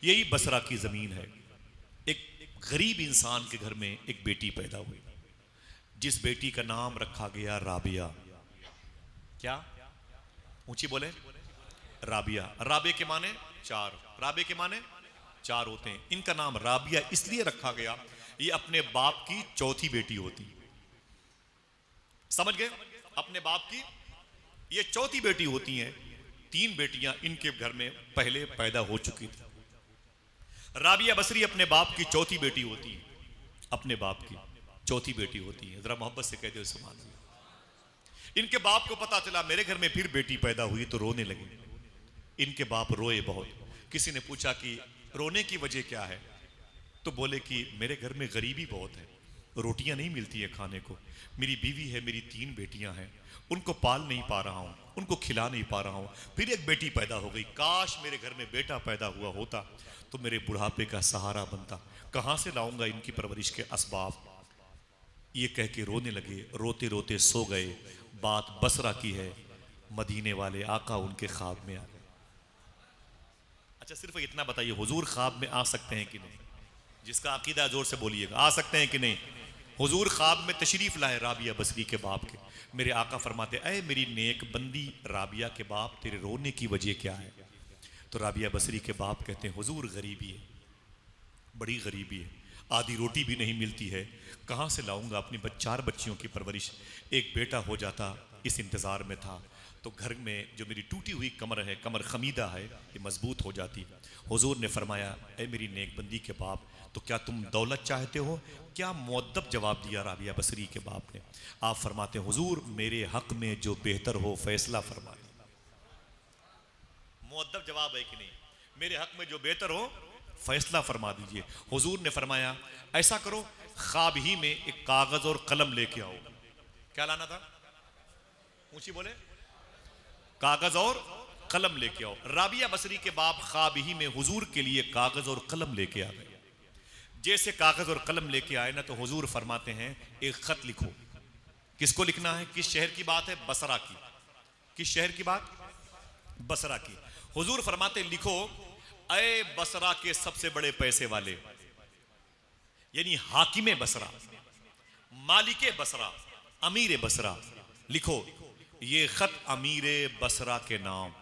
यही बसरा की जमीन है। एक गरीब इंसान के घर में एक बेटी पैदा हुई, जिस बेटी का नाम रखा गया राबिया। क्या? ऊंची बोले। राबिया। राबे के माने चार, राबे के माने चार होते हैं। इनका नाम राबिया इसलिए रखा गया, ये अपने बाप की चौथी बेटी होती। समझ गए? अपने बाप की ये चौथी बेटी होती हैं। तीन बेटियां इनके घर में पहले पैदा हो चुकी थी। राबिया बसरी अपने बाप की चौथी बेटी होती है, अपने बाप की चौथी बेटी होती है। जरा मोहब्बत से कहते हो सुभान अल्लाह। इनके बाप को पता चला मेरे घर में फिर बेटी पैदा हुई तो रोने लगे। इनके बाप रोए बहुत। किसी ने पूछा कि रोने की वजह क्या है, तो बोले कि मेरे घर में गरीबी बहुत है, रोटियां नहीं मिलती है खाने को, मेरी बीवी है, मेरी तीन बेटियां हैं, उनको पाल नहीं पा रहा हूं, उनको खिला नहीं पा रहा हूं। फिर एक बेटी पैदा हो गई, काश मेरे घर में बेटा पैदा हुआ होता तो मेरे बुढ़ापे का सहारा बनता, कहां से लाऊंगा इनकी परवरिश के असबाब। ये कह के रोने लगे। रोते रोते सो गए। बात बसरा की है। मदीने वाले आका उनके ख्वाब में आ गए। अच्छा, सिर्फ इतना बताइए, हुजूर ख्वाब में आ सकते हैं कि नहीं? जिसका अकीदा जोर से बोलिएगा, आ सकते हैं कि नहीं? हुजूर ख्वाब में तशरीफ लाए राबिया बसरी के बाप के। मेरे आका फरमाते, ऐ मेरी नेक बंदी राबिया के बाप, तेरे रोने की वजह क्या है? तो राबिया बसरी के बाप कहते हैं, हुजूर गरीबी है, बड़ी गरीबी है, आधी रोटी भी नहीं मिलती है, कहाँ से लाऊंगा अपनी चार बच्चियों की परवरिश। एक बेटा हो जाता इस इंतज़ार में था, तो घर में जो मेरी टूटी हुई कमर है, कमर खमीदा है, ये मजबूत हो जाती। हुजूर ने फरमाया, ऐ मेरी नेकबंदी के बाप, तो क्या तुम दौलत चाहते हो? क्या मुअद्दब जवाब दिया राबिया बसरी के बाप ने। आप फरमाते हैं, हुजूर मेरे हक में जो बेहतर हो फैसला फरमा। मुअद्दब जवाब है कि नहीं? मेरे हक में जो बेहतर हो फैसला फरमा दीजिए। हुजूर ने फरमाया, ऐसा करो, ख्वाब ही में एक कागज और कलम लेके आओ। क्या लाना था? ऊंची बोले। कागज और कलम लेके आओ। राबिया बसरी के बाप ख्वाब ही में हुजूर के लिए कागज और कलम लेके आ गए। जैसे कागज और कलम लेके आए ना, तो हुजूर फरमाते हैं, एक खत लिखो। किसको लिखना है? किस शहर की बात है? बसरा की। किस शहर की बात? बसरा की। हुजूर फरमाते, लिखो, ऐ बसरा के सबसे बड़े पैसे वाले, यानी हाकिमे बसरा, मालिके बसरा, अमीर बसरा, लिखो ये खत अमीर बसरा के नाम।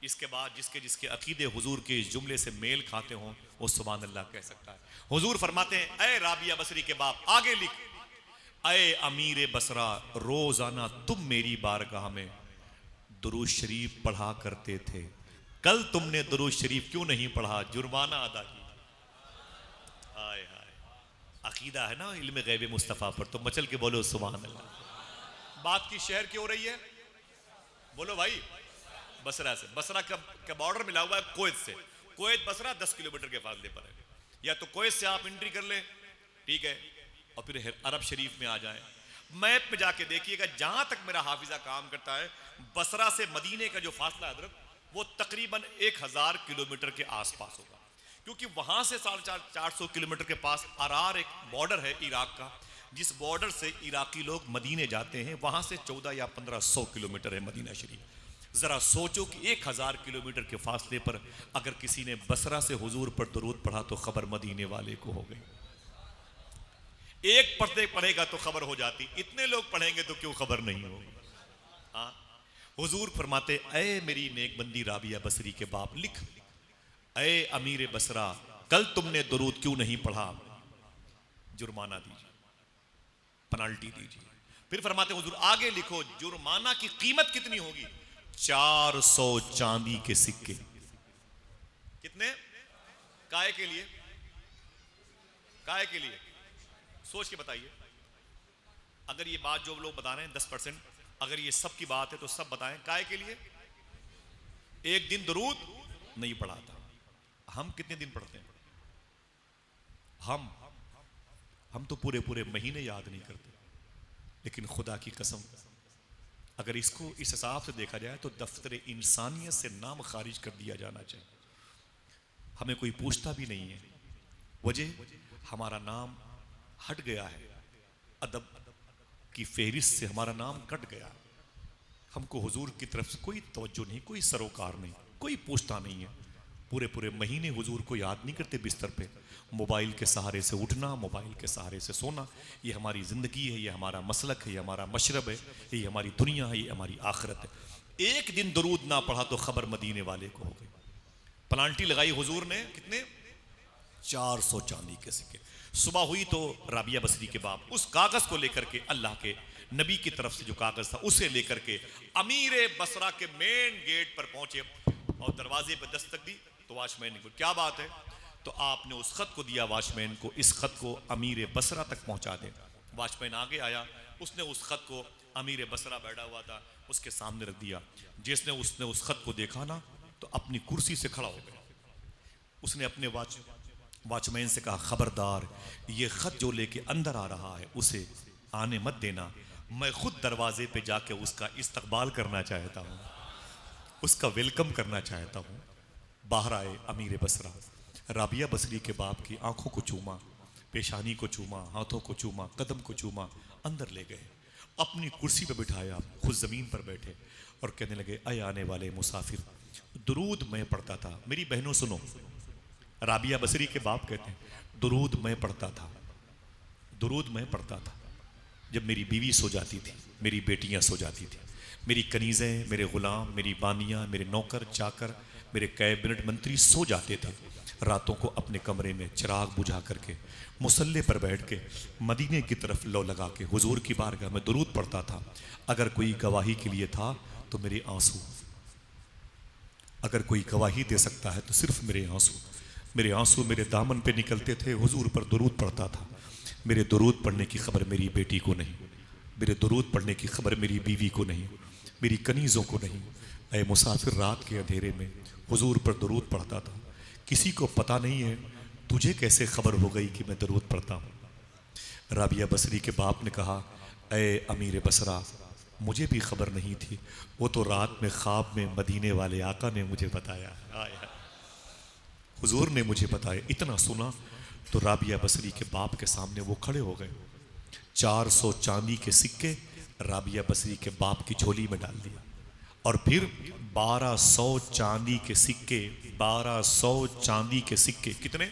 इसके बाद जिसके जिसके अकीदे हुजूर के इस जुमले से मेल खाते हों वो सुभान अल्लाह कह सकता है। हुजूर फरमाते हैं, ऐ राबिया बसरी के बाप, आगे लिख, ऐ अमीर बसरा, रोजाना तुम मेरी बारगाह में दुरूद शरीफ पढ़ा करते थे, कल तुमने दुरूद शरीफ क्यों नहीं पढ़ा? जुर्माना अदा की। हाय हाय, अकीदा है ना इल्म गैब मुस्तफ़ा पर, तो मचल के बोलो सुभान अल्लाह। बात की शहर की हो रही है, बोलो भाई। बसरा से। बसरा का बॉर्डर मिला हुआ है कुवैत से। कुवैत बसरा 10 किलोमीटर के फासले पर है। या तो कुवैत से आप एंट्री कर लें, ठीक है, और फिर अरब शरीफ में आ जाए। मैप में जाके देखिएगा, जहां तक मेरा हाफिजा काम करता है, बसरा से मदीने का जो फासला है वो तकरीबन 1000 किलोमीटर के आसपास होगा, क्योंकि वहां से 450 किलोमीटर के पास अरार एक बॉर्डर है इराक का, जिस बॉर्डर से इराकी लोग मदीने जाते हैं, वहां से 14 या 1500 किलोमीटर है मदीना शरीफ। जरा सोचो कि 1000 किलोमीटर के फासले पर अगर किसी ने बसरा से हुजूर पर दुरूद पढ़ा तो खबर मदीने वाले को हो गई। एक पढ़ते पढ़ेगा तो खबर हो जाती, इतने लोग पढ़ेंगे तो क्यों खबर नहीं होगी? हाँ, हुजूर फरमाते, ऐ मेरी नेकबंदी राबिया बसरी के बाप, लिख, ऐ अमीर बसरा, कल तुमने दुरूद क्यों नहीं पढ़ा? जुर्माना दीजिए, पेनाल्टी दीजिए। फिर फरमाते हुजूर, आगे लिखो, जुर्माना की कीमत कितनी होगी? 400 चांदी के सिक्के। कितने? काहे के लिए? काहे के लिए? सोच के बताइए। अगर ये बात जो लोग बता रहे हैं 10%, अगर ये सब की बात है तो सब बताएं, काहे के लिए? एक दिन दुरूद नहीं पढ़ा था। हम कितने दिन पढ़ते हैं? हम तो पूरे पूरे महीने याद नहीं करते। लेकिन खुदा की कसम, अगर इसको इस हिसाब से देखा जाए तो दफ्तर इंसानियत से नाम खारिज कर दिया जाना चाहिए। हमें कोई पूछता भी नहीं है, वजह हमारा नाम हट गया है, अदब की फहरिस्त से हमारा नाम कट गया। हमको हुजूर की तरफ से कोई तवज्जो नहीं, कोई सरोकार नहीं, कोई पूछता नहीं है। पूरे पूरे महीने हुजूर को याद नहीं करते बिस्तर पे। मोबाइल के सहारे से उठना, मोबाइल के सहारे से सोना, ये हमारी ज़िंदगी है, ये हमारा मसलक है, ये हमारा मशरब है, ये हमारी दुनिया है, ये हमारी आखिरत है। एक दिन दरूद ना पढ़ा तो खबर मदीने वाले को हो गई। प्लांटी लगाई हुजूर ने, कितने? 400 चांदी के सिक्के। सुबह हुई तो राबिया बसरी के बाप उस कागज को लेकर के, अल्लाह के नबी की तरफ से जो कागज था उसे लेकर के अमीर बसरा के मेन गेट पर पहुंचे और दरवाजे पर दस्तक दी तो वॉचमैन ने क्या बात है, तो आपने उस खत को दिया वॉचमैन को, इस खत को अमीर बसरा तक पहुंचा दे। वॉचमैन आगे आया, उसने उस खत को, अमीर बसरा बैठा हुआ था उसके सामने रख दिया। जिसने उसने उस खत को देखा ना तो अपनी कुर्सी से खड़ा हो गया। उसने अपने वॉचमैन से कहा, खबरदार ये खत जो लेके अंदर आ रहा है उसे आने मत देना, मैं खुद दरवाजे पे जाके उसका इस्तकबाल करना चाहता हूँ, उसका वेलकम करना चाहता हूँ। बाहर आए अमीर बसरा, राबिया बसरी के बाप की आंखों को चूमा, पेशानी को चूमा, हाथों को चूमा, कदम को चूमा, अंदर ले गए, अपनी कुर्सी पर बिठाया, खुद ज़मीन पर बैठे और कहने लगे, अय आने वाले मुसाफिर, दुरूद मैं पढ़ता था। मेरी बहनों सुनो, राबिया बसरी के बाप कहते हैं, दुरूद मैं पढ़ता था, दुरूद मैं पढ़ता था जब मेरी बीवी सो जाती थी, मेरी बेटियां सो जाती थी, मेरी कनीज़ें, मेरे ग़ुलाम, मेरी बानियाँ, मेरे नौकर चाकर, मेरे कैबिनेट मंत्री सो जाते थे। रातों को अपने कमरे में चिराग बुझा करके मुसल्ले पर बैठ के मदीने की तरफ लो लगा के हुजूर की बारगाह में दुरूद पढ़ता था। अगर कोई गवाही के लिए था तो मेरे आंसू, अगर कोई गवाही दे सकता है तो सिर्फ मेरे आंसू, मेरे आंसू मेरे दामन पे निकलते थे, हुजूर पर दुरूद पढ़ता था। मेरे दुरूद पढ़ने की खबर मेरी बेटी को नहीं, मेरे दुरूद पढ़ने की खबर मेरी बीवी को नहीं, मेरी कनीज़ों को नहीं। ऐ मुसाफिर, रात के अंधेरे में हुजूर पर दुरूद पढ़ता था, किसी को पता नहीं है, तुझे कैसे खबर हो गई कि मैं दुरूद पढ़ता हूँ? राबिया बसरी के बाप ने कहा, ऐ अमीर बसरा, मुझे भी खबर नहीं थी, वो तो रात में ख्वाब में मदीने वाले आका ने मुझे बताया, हुजूर ने मुझे बताया। इतना सुना तो राबिया बसरी के बाप के सामने वो खड़े हो गए। 400 चांदी के सिक्के राबिया बसरी के बाप की झोली में डाल दिया और फिर 1200 चांदी के सिक्के, 1200 चांदी के सिक्के कितने,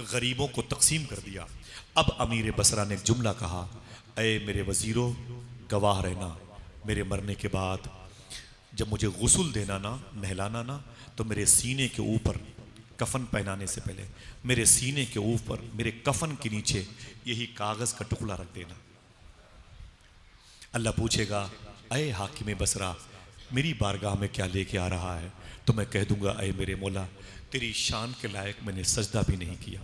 गरीबों को तकसीम कर दिया। अब अमीर बसरा ने एक जुमला कहा, ऐ मेरे वजीरों, गवाह रहना, मेरे मरने के बाद जब मुझे गुस्ल देना ना, नहलाना ना, तो मेरे सीने के ऊपर, कफन पहनाने से पहले मेरे सीने के ऊपर, मेरे कफन के नीचे यही कागज़ का टुकड़ा रख देना। अल्लाह पूछेगा, अय हाकिम बसरा, मेरी बारगाह में क्या लेके आ रहा है? तो मैं कह दूंगा, अय मेरे मौला, तेरी शान के लायक मैंने सजदा भी नहीं किया,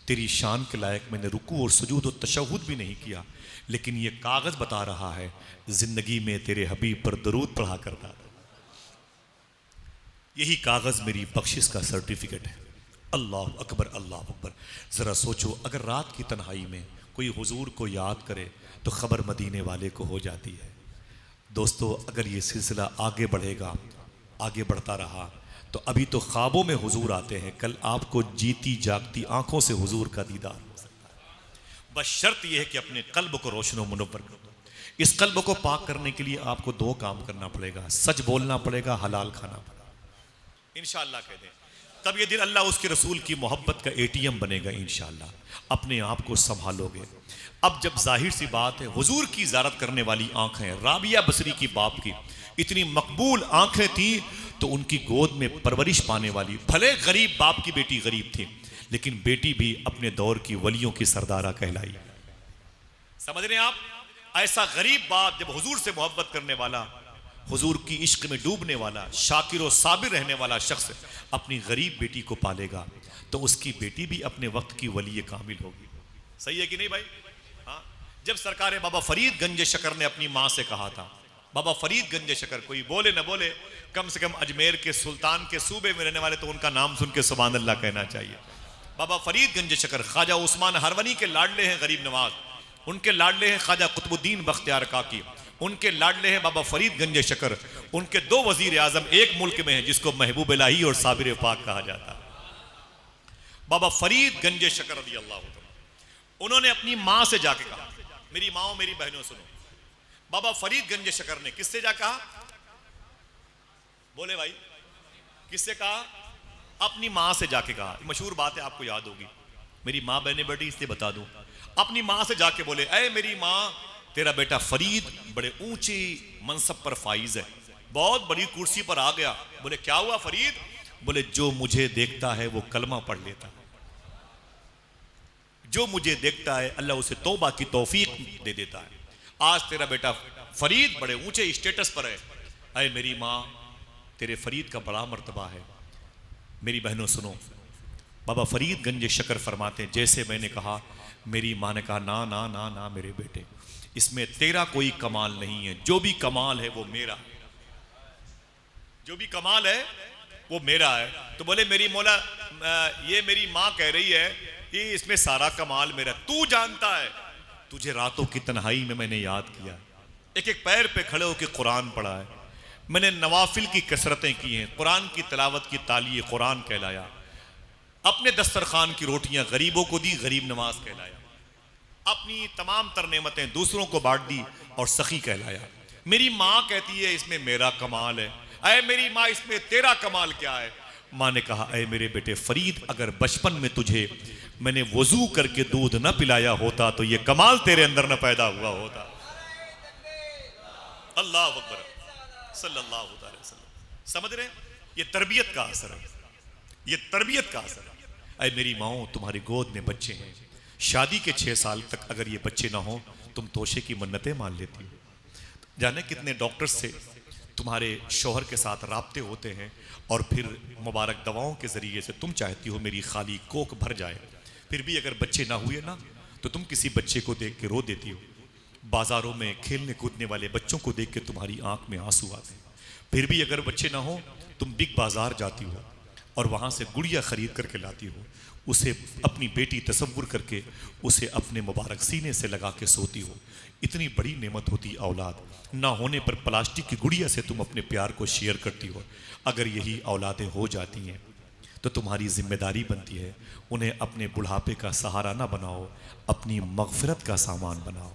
तेरी शान के लायक मैंने रुकू और सुजूद और तशहुद भी नहीं किया, लेकिन ये कागज़ बता रहा है ज़िंदगी में तेरे हबीब पर दरूद पढ़ा करता था। यही कागज़ मेरी बख्शिश का सर्टिफिकेट है। अल्लाह अकबर, अल्लाह अकबर। ज़रा सोचो, अगर रात की तन्हाई में कोई हुजूर को याद करे तो ख़बर मदीने वाले को हो जाती है। दोस्तों, अगर ये सिलसिला आगे बढ़ेगा, आगे बढ़ता रहा, तो अभी तो ख्वाबों में हुजूर आते हैं, कल आपको जीती जागती आंखों से हुजूर का दीदार हो सकता है। बस शर्त यह है कि अपने कल्ब को रोशन व मुनव्वर करो। इस कल्ब को पाक करने के लिए आपको 2 काम करना पड़ेगा, सच बोलना पड़ेगा, हलाल खाना पड़ेगा। इंशाअल्लाह कह दें, तब ये दिन अल्लाह उसके रसूल की मोहब्बत का ATM बनेगा। इंशाअल्लाह अपने आप को संभालोगे। अब जब जाहिर सी बात है, हुजूर की ज़ियारत करने वाली आंखें, राबिया बसरी की बाप की इतनी मकबूल आंखें थी, तो उनकी गोद में परवरिश पाने वाली, भले गरीब बाप की बेटी गरीब थी, लेकिन बेटी भी अपने दौर की वलियों की सरदारा कहलाई। समझ रहे हैं आप? ऐसा गरीब बाप जब हुजूर से मोहब्बत करने वाला, हुजूर की इश्क में डूबने वाला, शाकिर और साबिर रहने वाला शख्स अपनी गरीब बेटी को पालेगा, तो उसकी बेटी भी अपने वक्त की वली कामिल होगी। सही है कि नहीं भाई? हाँ, जब सरकार बाबा फरीद गंज शकर ने अपनी माँ से कहा था, बाबा फरीद गंज शकर, कोई बोले न बोले, कम से कम अजमेर के सुल्तान के सूबे में रहने वाले तो उनका नाम सुन के सुभान अल्लाह कहना चाहिए। बाबा फरीद गंज शकर ख्वाजा उस्मान हरवनी के लाडले हैं गरीब नवाज, उनके लाडले हैं ख्वाजा कुतुबुद्दीन बख्तियार काकी, उनके लाडले हैं बाबा फरीद गंज शकर। उनके 2 वजीर आजम एक मुल्क में हैं जिसको महबूब इलाही और साबिर पाक कहा जाता है। बाबा फरीद गंज शकर रज़ी अल्लाह अन्हु, उन्होंने अपनी माँ से जाके कहा, मेरी माँ मेरी बहनों सुनो, बाबा फरीद गंज शकर ने किससे जा कहा? बोले भाई, किससे कहा? अपनी माँ से जाके कहा, मशहूर बात है आपको याद होगी, मेरी माँ बहने बेटी इसलिए बता दूं, अपनी माँ से जाके बोले, ऐ मेरी माँ, तेरा बेटा फरीद बड़े ऊंची मनसब पर फाइज है, बहुत बड़ी कुर्सी पर आ गया। बोले क्या हुआ फरीद? बोले जो मुझे देखता है वो कलमा पढ़ लेता है, जो मुझे देखता है अल्लाह उसे तौबा की तौफीक दे देता है। आज तेरा बेटा फरीद बड़े ऊंचे स्टेटस पर है। अरे मेरी माँ, तेरे फरीद का बड़ा मर्तबा है। मेरी बहनों सुनो, बाबा फरीद गंज शकर फरमाते हैं, जैसे मैंने कहा, मेरी माँ ने कहा, ना ना ना ना मेरे बेटे, इसमें तेरा कोई कमाल नहीं है, जो भी कमाल है वो मेरा, जो भी कमाल है वो मेरा है। तो बोले मेरी मौला, ये मेरी माँ कह रही है कि इसमें सारा कमाल मेरा। तू जानता है, तुझे रातों की तन्हाई में मैंने याद किया, एक एक पैर पे खड़े होकर कुरान पढ़ा है, मैंने नवाफिल की कसरतें की हैं, कुरान की तिलावत की ताली कुरान कहलाया, अपने दस्तरखान की रोटियां गरीबों को दी, गरीब नवाज कहलाया, अपनी तमाम तर नेमतें दूसरों को बांट दी और सखी कहलाया। मेरी माँ कहती है इसमें मेरा कमाल है। अरे मेरी माँ, इसमें तेरा कमाल क्या है? माँ ने कहा, अरे मेरे बेटे फरीद, अगर बचपन में तुझे मैंने वजू करके दूध न पिलाया होता तो ये कमाल तेरे अंदर न पैदा हुआ होता। अल्लाह अकबर सल्लल्लाहु अलैहि वसल्लम। समझ रहे? ये तरबियत का असर है, ये तरबियत का असर है। अरे मेरी माओ, तुम्हारी गोद में बच्चे हैं, शादी के 6 साल तक अगर ये बच्चे ना हो, तुम तोशे की मन्नतें मान लेती हो। जाने कितने डॉक्टर से तुम्हारे शोहर के साथ राब्ते होते हैं और फिर मुबारक दवाओं के ज़रिए से तुम चाहती हो मेरी खाली कोख भर जाए, फिर भी अगर बच्चे ना हुए ना तो तुम किसी बच्चे को देख के रो देती हो। बाज़ारों में खेलने कूदने वाले बच्चों को देख के तुम्हारी आंख में आंसू आते हैं, फिर भी अगर बच्चे ना हो तुम बिग बाज़ार जाती हो और वहाँ से गुड़िया ख़रीद करके लाती हो, उसे अपनी बेटी तसव्वुर करके उसे अपने मुबारक सीने से लगा के सोती हो। इतनी बड़ी नेमत होती औलाद, ना होने पर प्लास्टिक की गुड़िया से तुम अपने प्यार को शेयर करती हो। अगर यही औलादें हो जाती हैं तो तुम्हारी जिम्मेदारी बनती है उन्हें अपने बुढ़ापे का सहारा ना बनाओ, अपनी मगफिरत का सामान बनाओ,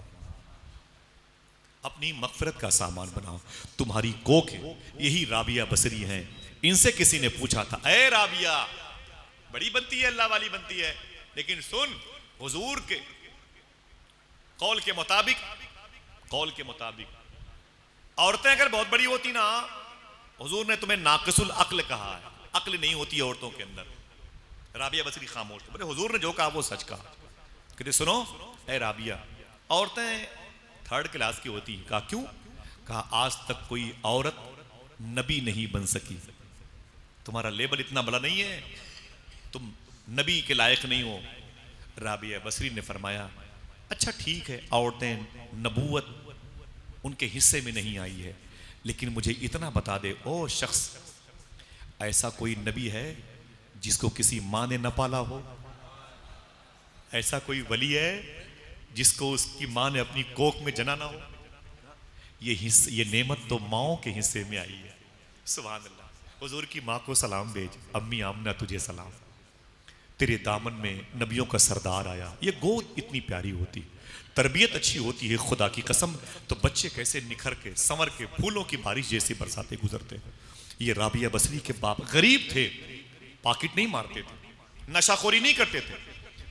अपनी मगफिरत का सामान बनाओ। तुम्हारी कोख है, यही राबिया बसरी हैं। इनसे किसी ने पूछा था, ए राबिया, बड़ी बनती है, अल्लाह वाली बनती है, लेकिन सुन, हुजूर के कौल के मुताबिक औरतें अगर बहुत बड़ी होती ना, हुजूर ने तुम्हें नाकिसुल अक्ल कहा है, अक्ल नहीं होती औरतों के अंदर। राबिया बसरी खामोश, बोले हुजूर ने जो कहा वो सच कहा। कहते सुनो ए राबिया, औरतें 3rd क्लास की होती हैं। कहा क्यों? कहा आज तक कोई औरत नबी नहीं बन सकी, तुम्हारा लेबल इतना बड़ा नहीं है, तुम नबी के लायक नहीं हो। राबिया बसरी ने फरमाया, अच्छा ठीक है, औरतें नबूवत उनके हिस्से में नहीं आई है, लेकिन मुझे इतना बता दे ओ शख्स, ऐसा कोई नबी है जिसको किसी माँ ने न पाला हो? ऐसा कोई वली है जिसको उसकी माँ ने अपनी कोख में जना ना हो? ये नेमत तो माओं के हिस्से में आई है। सुभान अल्लाह। हुजूर की माँ को सलाम भेज, अम्मी आमना तुझे सलाम, तेरे दामन में नबियों का सरदार आया। ये गोद इतनी प्यारी होती, तरबियत अच्छी होती है, खुदा की कसम, तो बच्चे कैसे निखर के संवर के फूलों की बारिश जैसी बरसाते गुजरते। ये राबिया बसरी के बाप गरीब थे, पॉकेट नहीं मारते थे, नशाखोरी नहीं करते थे,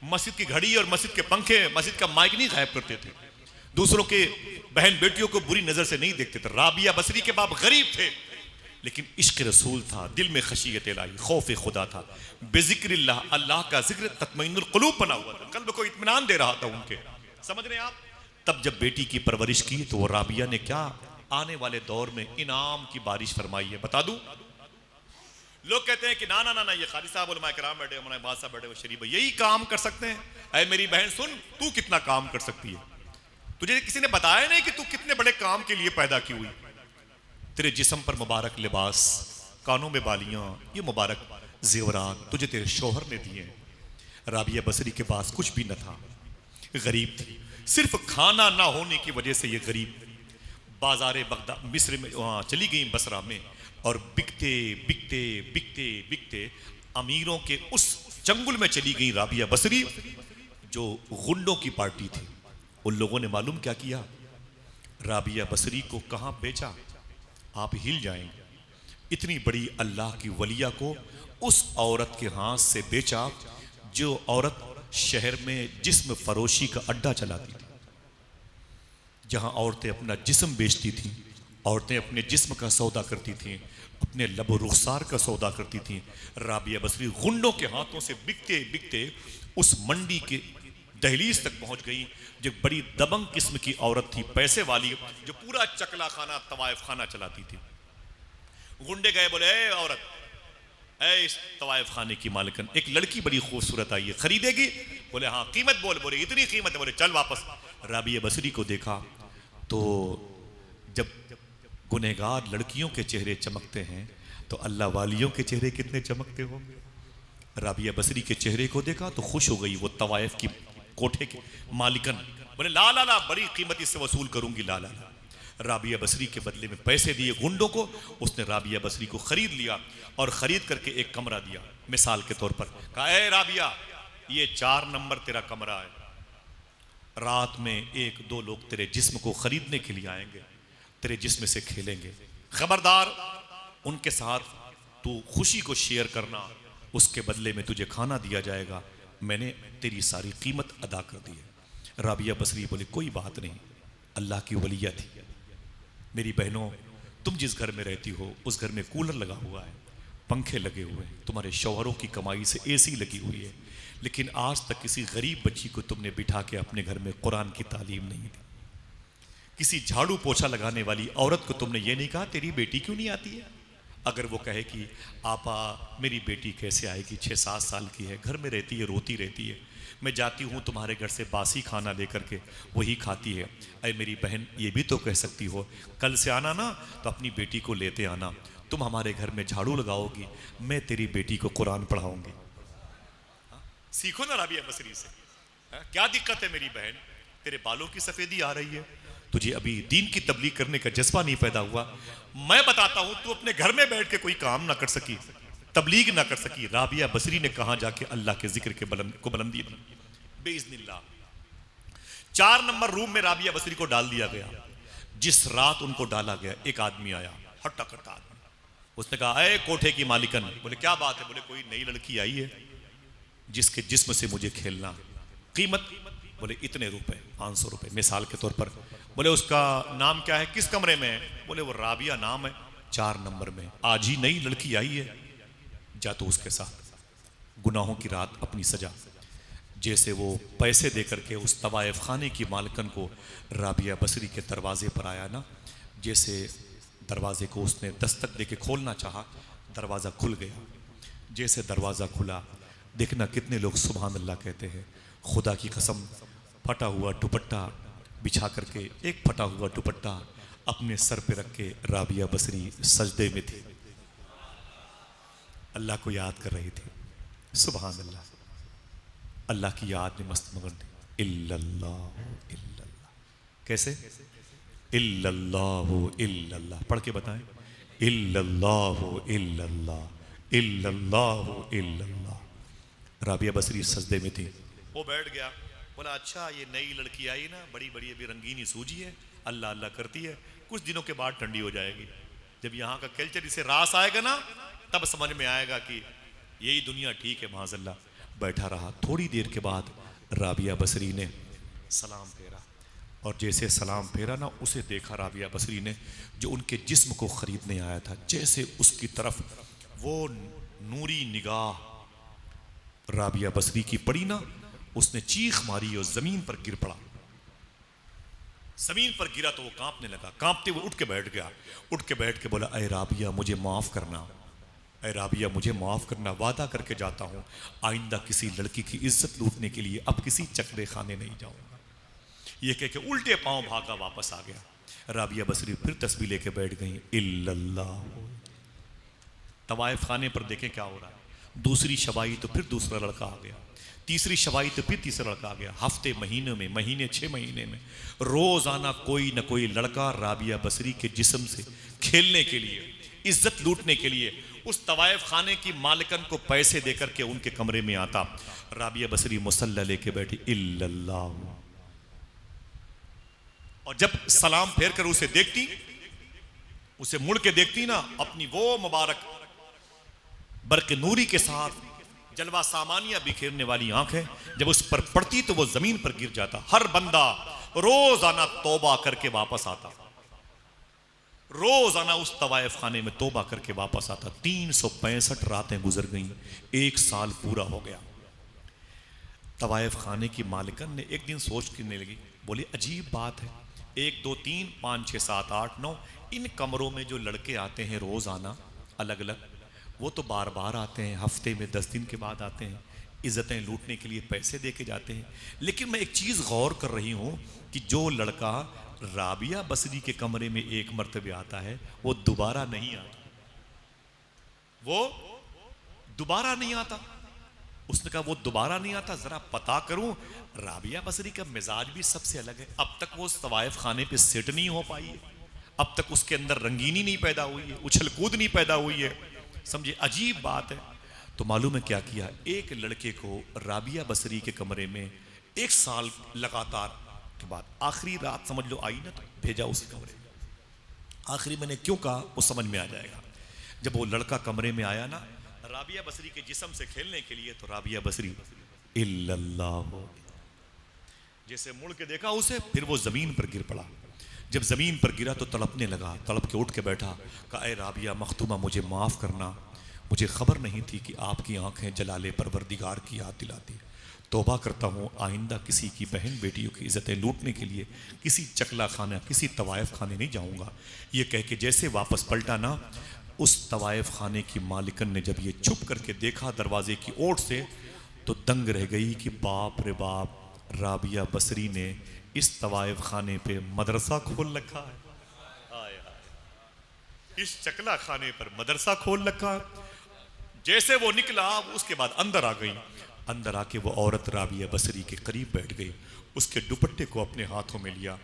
मस्जिद की घड़ी और मस्जिद के पंखे, मस्जिद का माइक नहीं गायब करते थे, दूसरों के बहन बेटियों को बुरी नजर से नहीं देखते थे। राबिया बसरी के बाप गरीब थे, लेकिन इश्क रसूल था, दिल में खशियत इलाही, खौफ खुदा था, बेजिक्रिल्लाह, अल्लाह का जिक्र तत्मइनुल कुलूब बना हुआ था, कल्ब को इत्मीनान दे रहा था उनके। समझ रहे हैं आप? तब जब बेटी की परवरिश की तो वो राबिया ने क्या आने वाले दौर में इनाम की बारिश फरमाई है। बता दूं, लोग कहते हैं कि ना ना ना ना, ये खाली साहब उलमा किराम बैठे, हमारे बादशाह बैठे, वो शरीफ यही काम कर सकते हैं। ऐ मेरी बहन सुन, तू कितना काम कर सकती है, तुझे किसी ने बताया नहीं कि तू कितने बड़े काम के लिए पैदा की हुई। तेरे जिस्म पर मुबारक लिबास, कानों में बालियां, ये मुबारक जेवरात तुझे तेरे शोहर ने दिए। राबिया बसरी के पास कुछ भी न था, गरीब थी, सिर्फ खाना ना होने की वजह से ये गरीब बाजारे बगदाद मिस्र में वहाँ चली गई, बसरा में, और बिकते बिकते बिकते बिकते अमीरों के उस चंगुल में चली गई राबिया बसरी, जो गुंडों की पार्टी थी। उन लोगों ने मालूम क्या किया, राबिया बसरी को कहाँ बेचा, आप हिल जाएंगे। इतनी बड़ी अल्लाह की वलिया को उस औरत के हाथ से बेचा जो औरत शहर में जिस्म फरोशी का अड्डा चलाती थी, जहां औरतें अपना जिस्म बेचती थीं, औरतें अपने जिस्म का सौदा करती थीं, अपने लबो रुखसार का सौदा करती थीं। राबिया बसरी गुंडों के हाथों से बिकते बिकते उस मंडी के दहलीज तक पहुंच गई, जो बड़ी दबंग किस्म की औरत थी, पैसे वाली, जो पूरा चकला खाना तवायफ खाना चलाती थी। गुंडे गए, बोले ए औरत, ए इस तवायफ खाने की मालिकन, एक लड़की बड़ी खूबसूरत आई है, खरीदेगी? बोले हाँ। कीमत बोल? बोले इतनी कीमत है। बोले चल वापस। राबिया बसरी को देखा तो जब गुनहगार लड़कियों के चेहरे चमकते हैं तो अल्लाह वालियों के चेहरे कितने चमकते होंगे। राबिया बसरी के चेहरे को देखा तो खुश हो गई वो तवायफ की कोठे की मालिकन। बोले ला ला ला, बड़ी कीमत इससे वसूल करूंगी, ला ला ला। राबिया बसरी के बदले में पैसे दिए गुंडों को, उसने राबिया बसरी को खरीद लिया और खरीद करके एक कमरा दिया मिसाल के तौर पर। कहा ए राबिया, ये 4 नंबर तेरा कमरा है, रात में 1-2 लोग तेरे जिस्म को खरीदने के लिए आएंगे, तेरे जिस्म से खेलेंगे, खबरदार उनके साथ तू खुशी को शेयर करना, उसके बदले में तुझे खाना दिया जाएगा, मैंने तेरी सारी कीमत अदा कर दी है। राबिया बसरी बोले कोई बात नहीं, अल्लाह की वलिया थी। मेरी बहनों, तुम जिस घर में रहती हो उस घर में कूलर लगा हुआ है, पंखे लगे हुए हैं, तुम्हारे शौहरों की कमाई से एसी लगी हुई है, लेकिन आज तक किसी गरीब बच्ची को तुमने बिठा के अपने घर में कुरान की तालीम नहीं दी। किसी झाड़ू पोछा लगाने वाली औरत को तुमने ये नहीं कहा तेरी बेटी क्यों नहीं आती है? अगर वो कहे कि आपा मेरी बेटी कैसे आएगी, 6-7 साल की है, घर में रहती है, रोती रहती है, मैं जाती हूँ तुम्हारे घर से बासी खाना लेकर के, वही खाती है। अरे मेरी बहन, ये भी तो कह सकती हो कल से आना ना तो अपनी बेटी को लेते आना, तुम हमारे घर में झाड़ू लगाओगी, मैं तेरी बेटी को कुरान पढ़ाऊंगी। सीखो ना राबिया बसरी से। क्या दिक्कत है मेरी बहन, तेरे बालों की सफेदी आ रही है, तुझे अभी दीन की तबलीग करने का जज्बा नहीं पैदा हुआ। मैं बताता हूं, तू अपने घर में बैठ के कोई काम ना कर सकी, तबलीग ना कर सकी। राबिया बसरी ने कहां जाके अल्लाह के जिक्र के को बुलंदी दी बेइज़्निल्लाह। 4 नंबर रूम में राबिया बसरी को डाल दिया गया। जिस रात उनको डाला गया, एक आदमी आया, हट्टा कट्टा आदमी, उसने कहा ए कोठे की मालिकन। बोले क्या बात है? बोले कोई नई लड़की आई है जिसके जिस्म से मुझे खेलना, कीमत? बोले इतने रुपए, 500 रुपए मिसाल के तौर पर। बोले उसका नाम क्या है, किस कमरे में है? बोले वो राबिया नाम है, 4 नंबर में, आज ही नई लड़की आई है, जा तो उसके साथ गुनाहों की रात अपनी सजा। जैसे वो पैसे देकर के उस तवायफ खाने की मालकन को राबिया बसरी के दरवाजे पर आया ना, जैसे दरवाजे को उसने दस्तक दे के खोलना चाहा, दरवाज़ा खुल गया। जैसे दरवाज़ा खुला, देखना कितने लोग सुभान अल्लाह कहते हैं। खुदा की कसम, फटा हुआ दुपट्टा बिछा करके, एक फटा हुआ दुपट्टा अपने सर पे रख के राबिया बसरी सजदे में थी, अल्लाह को याद कर रही थी। सुभान अल्लाह, अल्लाह की याद में मस्त मगन थी। इल्लल्लाह इल्लल्लाह, कैसे? इल्लल्लाह इल्लल्लाह पढ़ के बताएं। इल्लल्लाह इल्लल्लाह इल्लल्लाह इल्लल्लाह। राबिया बसरी सजदे में थी। वो बैठ गया, बोला अच्छा ये नई लड़की आई ना, बड़ी बड़ी अभी रंगीनी सूझी है, अल्लाह अल्लाह करती है, कुछ दिनों के बाद ठंडी हो जाएगी। जब यहाँ का कल्चर इसे रास आएगा ना, तब समझ में आएगा कि यही दुनिया ठीक है। माज़अल्लाह बैठा रहा। थोड़ी देर के बाद राबिया बसरी ने सलाम फेरा, और जैसे सलाम फेरा ना, उसे देखा राबिया बसरी ने जो उनके जिस्म को खरीदने आया था। जैसे उसकी तरफ वो नूरी निगाह राबिया बसरी की पड़ी ना, उसने चीख मारी और जमीन पर गिर पड़ा। जमीन पर गिरा तो वो कांपने लगा, कांपते हुए उठ के बैठ गया। उठ के बैठ के बोला ऐ राबिया मुझे माफ करना, ऐ राबिया मुझे माफ करना, वादा करके जाता हूं आइंदा किसी लड़की की इज्जत लूटने के लिए अब किसी चकले खाने नहीं जाऊंगा। ये कह के उल्टे पांव भागा वापस आ गया। राबिया बसरी फिर तस्बीह लेके बैठ गई। इल्लल्लाह। तवाइफ खाने पर देखें क्या हो रहा है। दूसरी शबाई तो फिर दूसरा लड़का आ गया, तीसरी शबाई तो फिर तीसरा लड़का आ गया। हफ्ते महीने में, महीने 6 महीने में रोजाना कोई न कोई लड़का राबिया बसरी के जिस्म से खेलने के लिए, इज्जत लूटने के लिए उस तवाइफ खाने की मालिकन को पैसे देकर के उनके कमरे में आता। राबिया बसरी मुसल्ला लेके बैठी। इल्लल्लाह। और जब सलाम फेर कर उसे देखती, उसे मुड़ के देखती ना, अपनी वो मुबारक बर्क नूरी के साथ जलवा सामानिया बिखेरने वाली आंख है, जब उस पर पड़ती तो वो जमीन पर गिर जाता। हर बंदा रोजाना तौबा करके वापस आता, रोजाना उस तवायफ खाने में तौबा करके वापस आता। 365 रातें गुजर गईं, 1 साल पूरा हो गया। तवायफ खाने की मालिकन ने एक दिन सोच करने लगी, बोली अजीब बात है, 1 2 3 5 6 7 8 9 इन कमरों में जो लड़के आते हैं रोजाना अलग अलग, वो तो बार बार आते हैं, हफ्ते में 10 दिन के बाद आते हैं, इज्जतें लूटने के लिए पैसे दे के जाते हैं। लेकिन मैं एक चीज़ गौर कर रही हूँ कि जो लड़का राबिया बसरी के कमरे में एक मर्तबे आता है वो दोबारा नहीं आता, वो दोबारा नहीं आता। उसने कहा वो दोबारा नहीं आता, जरा पता करूं। राबिया बसरी का मिजाज भी सबसे अलग है। अब तक वो तवायफ खाने पे सेट नहीं हो पाई है, अब तक उसके अंदर रंगीनी नहीं पैदा हुई है, उछल कूद नहीं पैदा हुई है, समझे, अजीब बात है। तो मालूम है क्या किया, एक लड़के को राबिया बसरी के कमरे में 1 साल लगातार के बाद आखिरी रात समझ लो आई ना, तो भेजा उस कमरे में। आखिरी मैंने क्यों कहा वो समझ में आ जाएगा। जब वो लड़का कमरे में आया ना राबिया बसरी के जिस्म से खेलने के लिए, तो राबिया बसरी इल्लल्लाह जैसे मुड़ के देखा उसे, फिर वो जमीन पर गिर पड़ा। जब जमीन पर गिरा तो तड़पने लगा, तड़प के उठ के बैठा, कहा ए राबिया मखतूमा मुझे माफ करना, मुझे खबर नहीं थी कि आपकी आंखें जलाले परवरदिगार की याद दिलाती। तौबा करता हूँ आइंदा किसी की बहन बेटियों की इज्जतें लूटने के लिए किसी चकला खाना किसी तवायफ खाने नहीं जाऊँगा। ये कह के जैसे वापस पलटा ना, उस तवायफ खाने की मालिकन ने जब ये छुप करके देखा दरवाजे की ओट से, तो दंग रह गई कि बाप रे बाप, राबिया बसरी ने इस तवायफ खाने पे मदरसा खोल रखा है। आय हाय, इस चकला खाने पर मदरसा खोल रखा। जैसे वो निकला उसके बाद अंदर आ गई। अंदर आके वो औरत राबिया बसरी के करीब बैठ गई, उसके दुपट्टे को अपने हाथों में लिया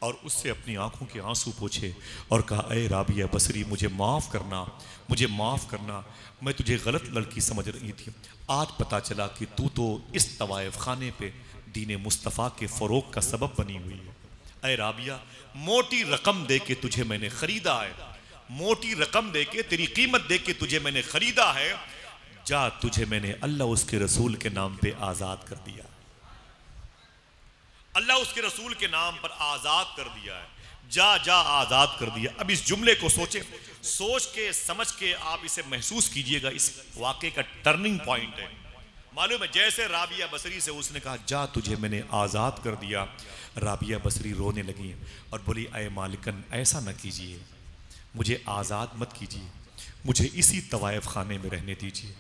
और उससे अपनी आंखों के आंसू पोंछे और कहा ए राबिया बसरी मुझे माफ़ करना, मुझे माफ़ करना, मैं तुझे गलत लड़की समझ रही थी। आज पता चला कि तू तो इस तवायफ खाने पे दीन मुस्तफ़ा के फ़रोग का सबब बनी हुई है। ए राबिया मोटी रकम दे के तुझे मैंने ख़रीदा है, मोटी रकम दे के तेरी कीमत दे के तुझे मैंने ख़रीदा है, जा तुझे मैंने अल्लाह उसके रसूल के नाम पे आज़ाद कर दिया, अल्लाह उसके रसूल के नाम पर आज़ाद कर दिया है, जा जा आज़ाद कर दिया। अब इस जुमले को सोचे, सोच के समझ के आप इसे महसूस कीजिएगा, इस वाक़े का टर्निंग पॉइंट है। मालूम है जैसे राबिया बसरी से उसने कहा जा तुझे मैंने आज़ाद कर दिया, राबिया बसरी रोने लगी और बोली अय मालिकन ऐसा न कीजिए, मुझे आज़ाद मत कीजिए, मुझे इसी तवायफ खाने में रहने दीजिए,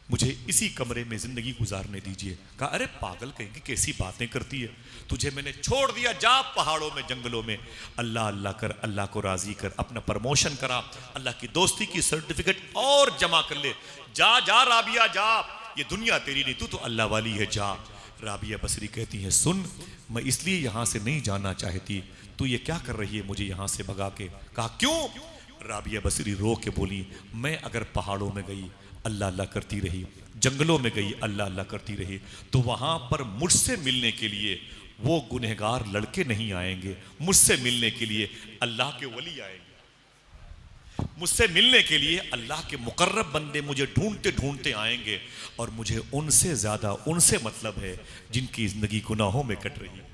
मुझे इसी कमरे में ज़िंदगी गुजारने दीजिए। कहा अरे पागल कहेंगे कैसी बातें करती है, तुझे मैंने छोड़ दिया, जा पहाड़ों में जंगलों में अल्लाह अल्लाह कर, अल्लाह को राज़ी कर, अपना प्रमोशन करा, अल्लाह की दोस्ती की सर्टिफिकेट और जमा कर ले, जा जा राबिया जा, ये दुनिया तेरी नहीं, तू तो अल्लाह वाली है, जा। राबिया बसरी कहती है सुन, मैं इसलिए यहाँ से नहीं जाना चाहती, तू ये क्या कर रही है मुझे यहाँ से भगा के। कहा क्यों? राबिया बसरी रो के बोली मैं अगर पहाड़ों में गई अल्लाह अल्लाह करती रही, जंगलों में गई अल्लाह अल्लाह करती रही, तो वहाँ पर मुझसे मिलने के लिए वो गुनहगार लड़के नहीं आएंगे, मुझसे मिलने के लिए अल्लाह के वली आएंगे, मुझसे मिलने के लिए अल्लाह के मुकर्रब बंदे मुझे ढूंढते ढूंढते आएंगे, और मुझे उनसे ज़्यादा उनसे मतलब है जिनकी ज़िंदगी गुनाहों में कट रही है।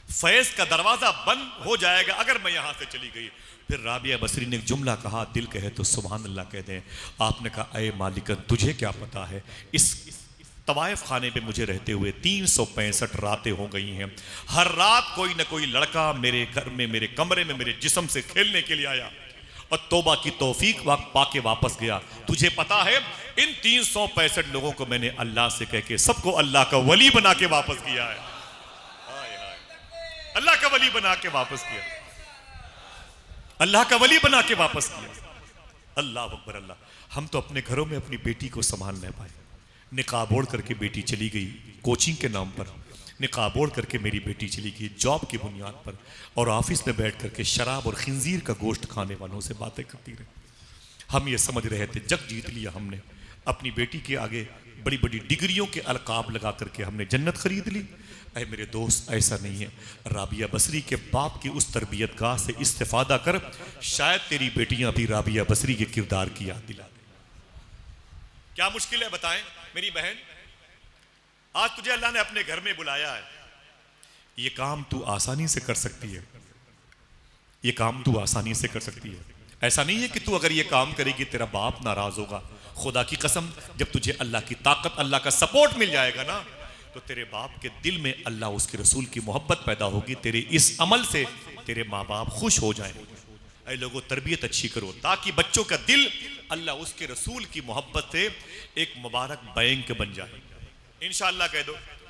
फैज़ का दरवाज़ा बंद हो जाएगा अगर मैं यहाँ से चली गई। फिर राबिया बसरी ने एक जुमला कहा, दिल कहे तो सुभान अल्लाह कह दें। आपने कहा अय मालिकन तुझे क्या पता है, इस तवायफ खाने पे मुझे रहते हुए 365 रातें हो गई हैं, हर रात कोई ना कोई लड़का मेरे घर में मेरे कमरे में मेरे जिस्म से खेलने के लिए आया और तौबा की तौफीक पाके वापस गया। तुझे पता है इन 365 लोगों को मैंने अल्लाह से कह के सबको अल्लाह का वली बना के वापस किया है, अल्लाह का वली बना के वापस किया, अल्लाह का वली बना के वापस किया। अल्लाह अकबर अल्लाह। हम तो अपने घरों में अपनी बेटी को संभाल नहीं पाए, निकाब ओढ़ करके बेटी चली गई कोचिंग के नाम पर, निकाब ओढ़ करके मेरी बेटी चली गई जॉब की बुनियाद पर, और ऑफिस में बैठ करके शराब और खिंजीर का गोश्त खाने वालों से बातें करती रही। हम ये समझ रहे थे जग जीत लिया हमने, अपनी बेटी के आगे बड़ी बड़ी डिग्रियों के अलकाब लगा करके हमने जन्नत खरीद ली। ऐ मेरे दोस्त ऐसा नहीं है, राबिया बसरी के बाप की उस तरबियत गाह से इस्तेफादा कर, शायद तेरी बेटियां भी राबिया बसरी के किरदार की याद दिला दें। क्या मुश्किल है बताएं मेरी बहन। आज तुझे अल्लाह ने अपने घर में बुलाया है, ये काम तू आसानी से कर सकती है, ये काम तू आसानी से कर सकती है। ऐसा नहीं है कि तू अगर ये काम करेगी तेरा बाप नाराज होगा। खुदा की कसम, जब तुझे अल्लाह की ताकत, अल्लाह का सपोर्ट मिल जाएगा ना, तो तेरे बाप के दिल में अल्लाह उसके रसूल की मोहब्बत पैदा होगी। तेरे इस अमल से तेरे माँ बाप खुश हो जाएं। ऐ लोगों, तरबियत अच्छी करो ताकि बच्चों का दिल अल्लाह उसके रसूल की मोहब्बत से एक मुबारक बैंक बन जाए। इंशाअल्लाह कह दो।